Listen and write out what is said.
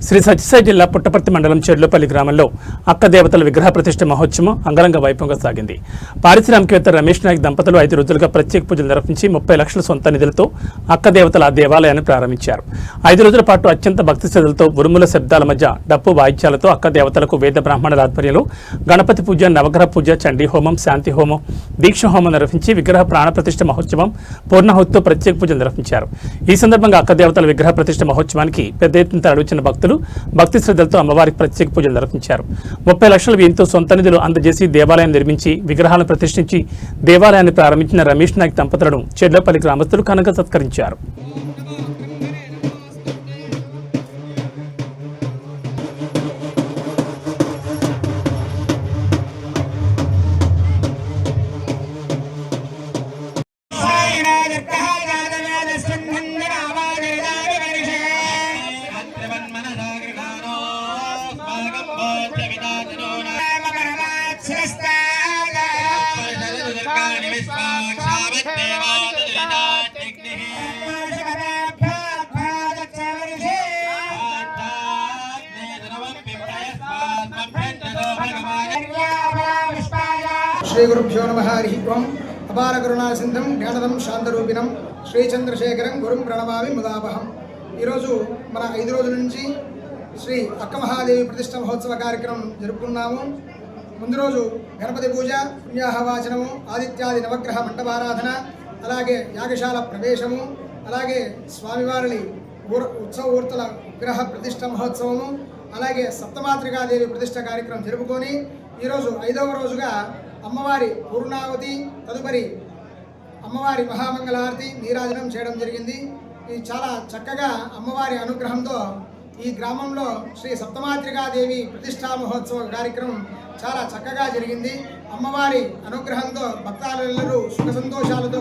శ్రీ సత్యసాయి జిల్లా పుట్టపర్తి మండలం చెర్లోపల్లి గ్రామంలో అక్క దేవతల విగ్రహ ప్రతిష్ఠ మహోత్సవం అంగరంగ వైభవంగా సాగింది. పారిశ్రామికవేత్త రమేష్ నాయక్ దంపతులు 5 రోజులుగా ప్రత్యేక పూజలు నిర్వహించి 30 లక్షల సొంత నిధులతో అక్క దేవతల దేవాలయాన్ని ప్రారంభించారు. 5 రోజుల పాటు అత్యంత భక్తి శ్రద్ధలతో ఉరుముల శబ్దాల మధ్య డప్పు వాయిద్యాలతో అక్క దేవతలకు వేద బ్రాహ్మణుల ఆధ్వర్యంలో గణపతి పూజ, నవగ్రహ పూజ, చండీ హోమం, శాంతి హోమం, దీక్ష హోమం నిర్వహించి విగ్రహ ప్రాణ ప్రతిష్ఠ మహోత్సవం పూర్ణాహుతితో ప్రత్యేక పూజలు నిర్వహించారు. ఈ సందర్భంగా అక్క దేవతల విగ్రహ ప్రతిష్ఠ మహోత్సవానికి పెద్ద ఎత్తున తరలివచ్చిన భక్తులు భక్తి శ్రద్ధలతో అమ్మవారికి ప్రత్యేక పూజలు నిర్వహించారు. 30 లక్షల వ్యయంతో సొంత నిధులు అందజేసి దేవాలయం నిర్మించి విగ్రహాలను ప్రతిష్ఠించి దేవాలయాన్ని ప్రారంభించిన రమేష్ నాయక్ దంపతులను చెర్లోపల్లి గ్రామస్తులు ఘనంగా సత్కరించారు. శ్రీ గురుభ్యో నమః. హరి ఓం. అపార కరుణా సింధం జ్ఞానదం శాంతరూపిణం శ్రీ చంద్రశేఖరం గురుం ప్రణమామి ముదావహం. ఈరోజు మన 5 రోజుల నుంచి శ్రీ అక్క మహాదేవి ప్రతిష్ఠ మహోత్సవ కార్యక్రమం జరుపుకున్నాము. ముందు రోజు గణపతి పూజ, పుణ్యాహవాచనము, ఆదిత్యాది నవగ్రహ మంటపారాధన, అలాగే యాగశాల ప్రవేశము, అలాగే స్వామివారి ఉత్సవూర్తుల విగ్రహ ప్రతిష్ఠ మహోత్సవము, అలాగే సప్తమాతృకాదేవి ప్రతిష్ఠ కార్యక్రమం జరుపుకొని ఈరోజు 5వ రోజుగా అమ్మవారి పూర్ణావతి, తదుపరి అమ్మవారి మహామంగళారతి నీరాజనం చేయడం జరిగింది. ఇది చాలా చక్కగా అమ్మవారి అనుగ్రహంతో ఈ గ్రామంలో శ్రీ సప్తమాతృకాదేవి ప్రతిష్టా మహోత్సవ కార్యక్రమం చాలా చక్కగా జరిగింది. అమ్మవారి అనుగ్రహంతో భక్తాదులందరూ సుఖ సంతోషాలతో